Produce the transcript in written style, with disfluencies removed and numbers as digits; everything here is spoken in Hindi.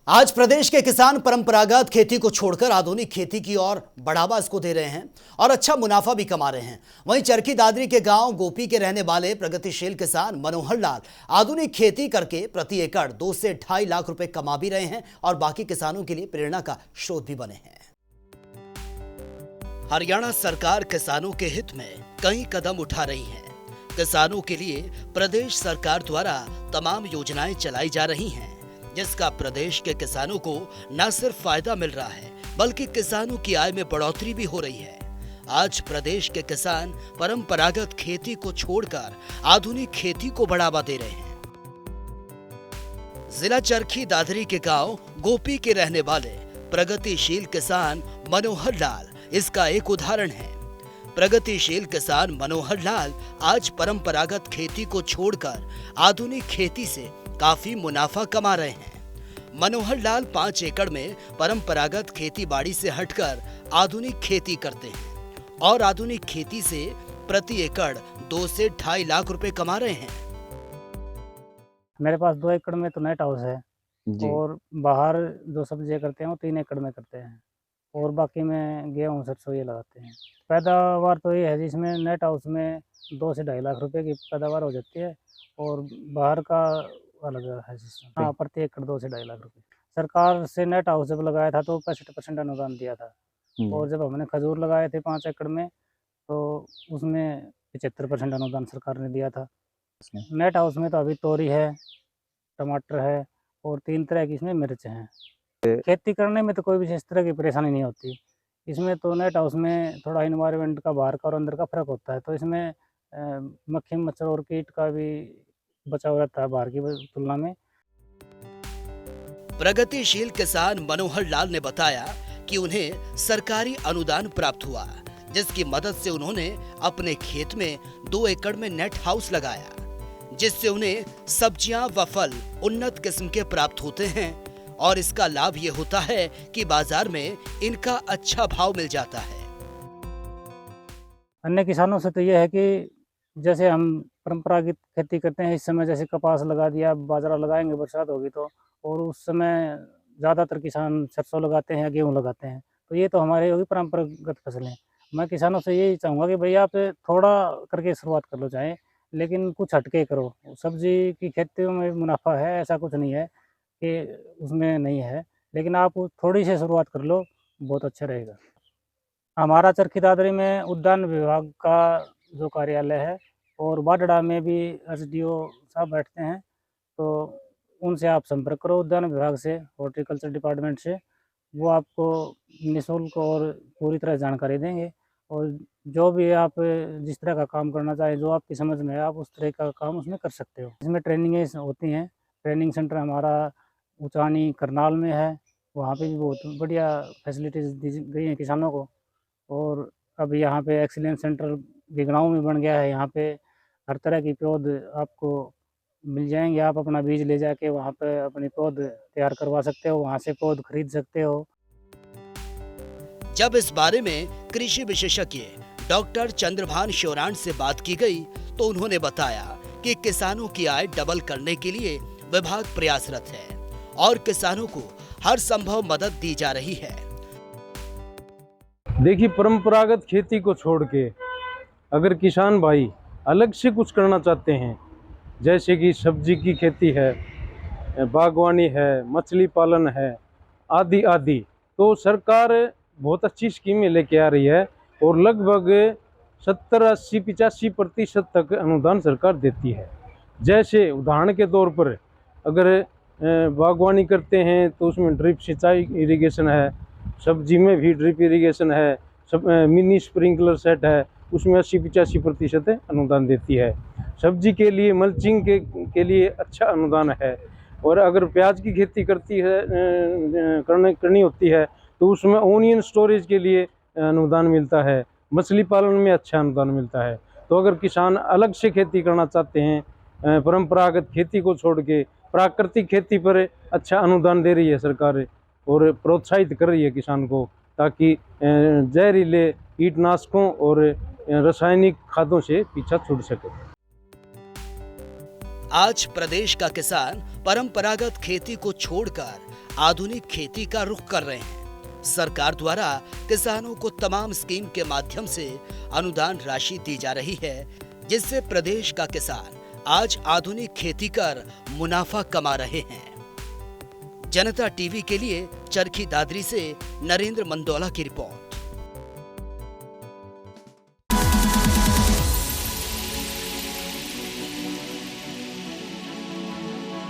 आज प्रदेश के किसान परंपरागत खेती को छोड़कर आधुनिक खेती की ओर बढ़ावा इसको दे रहे हैं और अच्छा मुनाफा भी कमा रहे हैं। वहीं चरखी दादरी के गांव गोपी के रहने वाले प्रगतिशील किसान मनोहर लाल आधुनिक खेती करके प्रति एकड़ 2 से 2.5 लाख रुपए कमा भी रहे हैं और बाकी किसानों के लिए प्रेरणा का स्रोत भी बने हैं। हरियाणा सरकार किसानों के हित में कई कदम उठा रही है। किसानों के लिए प्रदेश सरकार द्वारा तमाम योजनाएं चलाई जा रही हैं, जिसका प्रदेश के किसानों को न सिर्फ फायदा मिल रहा है बल्कि किसानों की आय में बढ़ोतरी भी हो रही है। आज प्रदेश के किसान परंपरागत खेती को छोड़कर आधुनिक खेती को बढ़ावा दे रहे हैं। जिला चरखी दादरी के गांव गोपी के रहने वाले प्रगतिशील किसान मनोहर लाल इसका एक उदाहरण है। प्रगतिशील किसान मनोहर लाल आज परंपरागत खेती को छोड़कर आधुनिक खेती से काफी मुनाफा कमा रहे हैं। मनोहर लाल 5 एकड़ में परंपरागत खेती बाड़ी से हटकर आधुनिक खेती करते हैं और आधुनिक खेती से प्रति एकड़ 2 से 2.5 लाख रुपए कमा रहे हैं। मेरे पास 2 एकड़ में तो नेट हाउस है और बाहर जो सब्जियां करते हैं वो 3 एकड़ में करते हैं और बाकी में गेहूँ सरसों ये लगाते हैं। पैदावार तो ये है जिसमें नेट हाउस में 2 से 2.5 लाख रुपए की पैदावार हो जाती है और बाहर का अलग है सिस्टम। हाँ, प्रति एकड़ 2 से 2.5 लाख रुपए। सरकार से नेट हाउस जब लगाया था तो 65% अनुदान दिया था और जब हमने खजूर लगाए थे 5 एकड़ में तो उसमें 75% अनुदान सरकार ने दिया था। नेट हाउस में तो अभी तोरी है, टमाटर है और 3 तरह की इसमें मिर्च हैं। खेती करने में तो कोई विशेष तरह की परेशानी नहीं होती। इसमें तो नेट हाउस में थोड़ा इन्वायरमेंट का बाहर का और अंदर का फर्क होता है, तो इसमें मक्खी मच्छर और कीट का भी बचाव रहता है बाहर की तुलना में। प्रगतिशील किसान मनोहर लाल ने बताया कि उन्हें सरकारी अनुदान प्राप्त हुआ, जिसकी मदद से उन्होंने अपने खेत में 2 एकड़ में नेट हाउस लगाया, जिससे उन्हें सब्जियां व फल उन्नत किस्म के प्राप्त होते हैं और इसका लाभ ये होता है कि बाजार में इनका अच्छा भाव मिल जाता है। अन्य किसानों से तो ये है कि जैसे हम परंपरागत खेती करते हैं, इस समय जैसे कपास लगा दिया, बाजरा लगाएंगे, बरसात होगी तो, और उस समय ज़्यादातर किसान सरसों लगाते हैं या गेहूँ लगाते हैं, तो ये तो हमारे होगी परंपरागत फसलें। मैं किसानों से यही चाहूँगा कि भैया आप थोड़ा करके शुरुआत कर लो चाहे, लेकिन कुछ हटके करो। सब्जी की खेती में मुनाफा है, ऐसा कुछ नहीं है कि उसमें नहीं है, लेकिन आप थोड़ी सी शुरुआत कर लो, बहुत अच्छा रहेगा। हमारा चरखी दादरी में उद्यान विभाग का जो कार्यालय है और बाडड़ा में भी एसडीओ साहब बैठते हैं, तो उनसे आप संपर्क करो उद्यान विभाग से, हॉर्टिकल्चर डिपार्टमेंट से। वो आपको निःशुल्क और पूरी तरह जानकारी देंगे और जो भी आप जिस तरह का काम करना चाहें, जो आपकी समझ में है, आप उस तरह का काम उसमें कर सकते हो। इसमें ट्रेनिंगें होती हैं। ट्रेनिंग सेंटर हमारा उचानी करनाल में है, वहाँ पे भी बहुत बढ़िया फैसिलिटीज़ दी गई हैं किसानों को। और अब यहाँ पे एक्सीलेंस सेंटर बिगड़ाँव में बन गया है। यहाँ पे हर तरह की पौध आपको मिल जाएंगे। आप अपना बीज ले जाके वहाँ पे अपनी पौध तैयार करवा सकते हो, वहाँ से पौध खरीद सकते हो। जब इस बारे में कृषि विशेषज्ञ डॉक्टर चंद्रभान श्योराण से बात की गई तो उन्होंने बताया कि किसानों की आय डबल करने के लिए विभाग प्रयासरत है और किसानों को हर संभव मदद दी जा रही है। देखिए, परंपरागत खेती को छोड़ के अगर किसान भाई अलग से कुछ करना चाहते हैं, जैसे कि सब्जी की खेती है, बागवानी है, मछली पालन है, आदि आदि, तो सरकार बहुत अच्छी स्कीमें लेके आ रही है और लगभग 70-80-85% तक अनुदान सरकार देती है। जैसे उदाहरण के तौर पर अगर बागवानी करते हैं तो उसमें ड्रिप सिंचाई इरिगेशन है, सब्जी में भी ड्रिप इरिगेशन है, सब मिनी स्प्रिंकलर सेट है, उसमें 80-85% अनुदान देती है। सब्जी के लिए मल्चिंग के लिए अच्छा अनुदान है और अगर प्याज की खेती करनी होती है तो उसमें ओनियन स्टोरेज के लिए अनुदान मिलता है। मछली पालन में अच्छा अनुदान मिलता है। तो अगर किसान अलग से खेती करना चाहते हैं, परंपरागत खेती को छोड़ के प्राकृतिक खेती पर अच्छा अनुदान दे रही है सरकार और प्रोत्साहित कर रही है किसान को, ताकि जहरीले कीटनाशकों और रासायनिक खादों से पीछा छूट सके। आज प्रदेश का किसान परंपरागत खेती को छोड़कर आधुनिक खेती का रुख कर रहे हैं। सरकार द्वारा किसानों को तमाम स्कीम के माध्यम से अनुदान राशि दी जा रही है, जिससे प्रदेश का किसान आज आधुनिक खेती कर मुनाफा कमा रहे हैं। जनता टीवी के लिए चरखी दादरी से नरेंद्र मंदोला की रिपोर्ट।